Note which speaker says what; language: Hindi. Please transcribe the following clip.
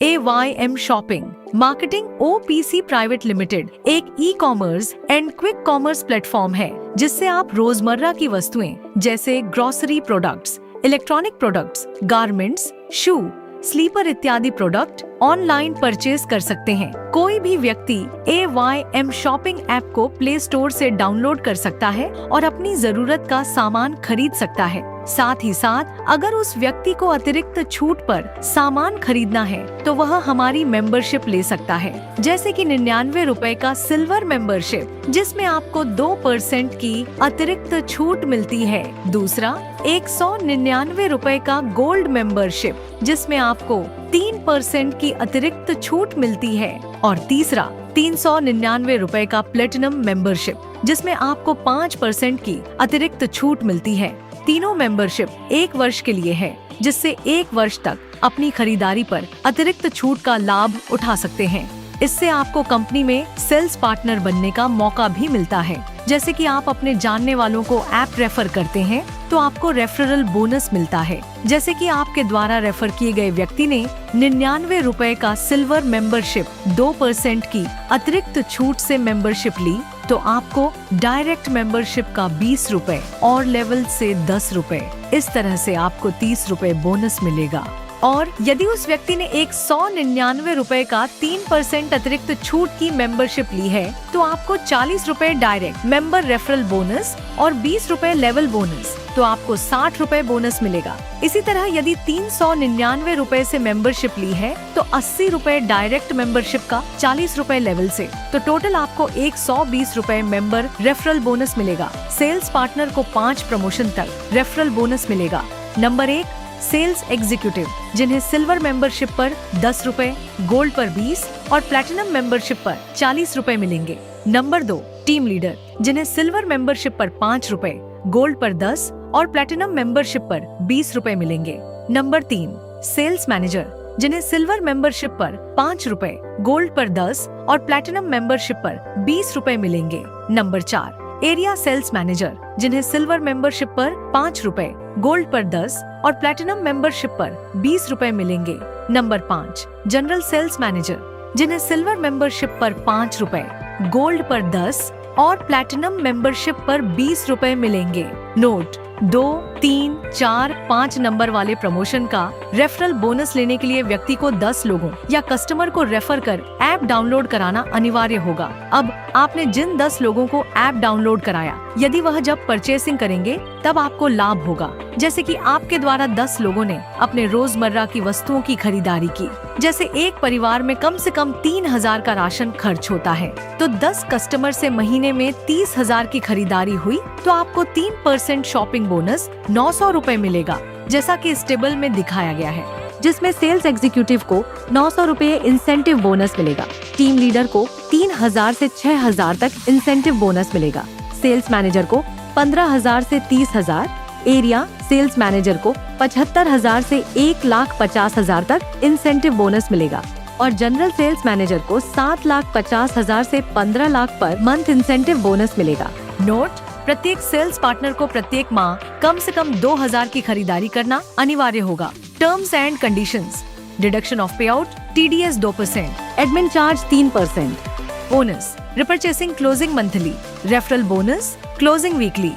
Speaker 1: AYM shopping marketing OPC private limited एक ecommerce and quick commerce platform है जिससे आप रोजमर्रा की वस्तुएं जैसे grocery products, electronic products, garments, shoe, slipper इत्यादि प्रोडक्ट ऑनलाइन परचेज कर सकते हैं। कोई भी व्यक्ति AYM शॉपिंग ऐप को प्ले स्टोर से डाउनलोड कर सकता है और अपनी जरूरत का सामान खरीद सकता है। साथ ही साथ अगर उस व्यक्ति को अतिरिक्त छूट पर सामान खरीदना है तो वह हमारी मेंबरशिप ले सकता है, जैसे कि 99 रुपए का सिल्वर मेंबरशिप जिसमें आपको 2% की अतिरिक्त छूट मिलती है। दूसरा 199 रुपए का गोल्ड मेंबरशिप जिसमें आपको 3% की अतिरिक्त छूट मिलती है। और तीसरा 399 रुपए का प्लेटिनम मेंबरशिप जिसमें आपको 5% की अतिरिक्त छूट मिलती है। तीनों मेंबरशिप 1 वर्ष के लिए है, जिससे 1 वर्ष तक अपनी खरीदारी पर अतिरिक्त छूट का लाभ उठा सकते हैं। इससे आपको कंपनी में सेल्स पार्टनर बनने का मौका भी मिलता है। जैसे कि आप अपने जानने वालों को ऐप रेफर करते हैं तो आपको रेफरल बोनस मिलता है। जैसे कि आपके द्वारा रेफर किए गए व्यक्ति ने 99 रुपए का सिल्वर मेंबरशिप 2% की अतिरिक्त छूट से मेंबरशिप ली तो आपको डायरेक्ट मेंबरशिप का 20 रुपए और लेवल से 10 रुपए, इस तरह से आपको 30 रुपए बोनस मिलेगा। और यदि उस व्यक्ति ने 199 रुपए का 3% अतिरिक्त छूट की मेंबरशिप ली है तो आपको 40 रुपए डायरेक्ट मेंबर रेफरल बोनस और 20 रुपए लेवल बोनस, तो आपको 60 रुपए बोनस मिलेगा। इसी तरह यदि 399 रुपए से मेंबरशिप ली है तो 80 रुपए डायरेक्ट मेंबरशिप का, 40 रुपए लेवल से, तो टोटल आपको 120 रुपए मेंबर रेफरल बोनस मिलेगा। सेल्स पार्टनर को 5 प्रमोशन तक रेफरल बोनस मिलेगा। नंबर 1 सेल्स एग्जीक्यूटिव जिन्हें सिल्वर मेंबरशिप पर 10 रुपए, गोल्ड पर 20 और प्लैटिनम मेंबरशिप पर 40 रुपए मिलेंगे। नंबर 2 टीम लीडर जिन्हें सिल्वर मेंबरशिप पर 5 रुपए, गोल्ड पर 10 और प्लैटिनम मेंबरशिप पर 20 रुपए मिलेंगे। नंबर 3 सेल्स मैनेजर जिन्हें सिल्वर मेंबरशिप पर 5 रुपए, गोल्ड पर 10 और प्लैटिनम मेंबरशिप पर 20 रुपए मिलेंगे। नंबर 4 एरिया सेल्स मैनेजर जिन्हें सिल्वर मेंबरशिप पर 5 रुपए, गोल्ड पर 10 और प्लैटिनम मेंबरशिप पर 20 रुपए मिलेंगे। नंबर 5 जनरल सेल्स मैनेजर जिन्हें सिल्वर मेंबरशिप पर 5 रुपए, गोल्ड पर 10 और प्लैटिनम मेंबरशिप पर 20 रुपए मिलेंगे। नोट 2, 3, 4, 5 नंबर वाले प्रमोशन का रेफरल बोनस लेने के लिए व्यक्ति को 10 लोगों या कस्टमर को रेफर कर ऐप डाउनलोड कराना अनिवार्य होगा। अब आपने जिन 10 लोगों को ऐप डाउनलोड कराया, यदि वह जब परचेसिंग करेंगे तब आपको लाभ होगा। जैसे कि आपके द्वारा 10 लोगों ने अपने रोजमर्रा की वस्तुओं की खरीदारी की, जैसे एक परिवार में कम से कम 3000 का राशन खर्च होता है, तो 10 कस्टमर से महीने में 30,000 की खरीदारी हुई तो आपको 3% शॉपिंग बोनस 900 रुपए मिलेगा, जैसा कि इस टेबल में दिखाया गया है, जिसमें सेल्स एग्जीक्यूटिव को 900 रुपए इंसेंटिव बोनस मिलेगा, टीम लीडर को 3000 से 6000 तक इंसेंटिव बोनस मिलेगा, सेल्स मैनेजर को 15,000 से 30,000, एरिया सेल्स मैनेजर को 75,000 से 1,50,000 तक इंसेंटिव बोनस मिलेगा और जनरल सेल्स मैनेजर को 7,50,000 से 15 lakh per month incentive bonus मिलेगा। नोट प्रत्येक सेल्स पार्टनर को प्रत्येक माह कम से कम 2000 की खरीदारी करना अनिवार्य होगा। Terms and conditions: deduction of pay out TDS 2%, admin charge 3%, bonus repurchasing closing monthly, referral bonus closing weekly.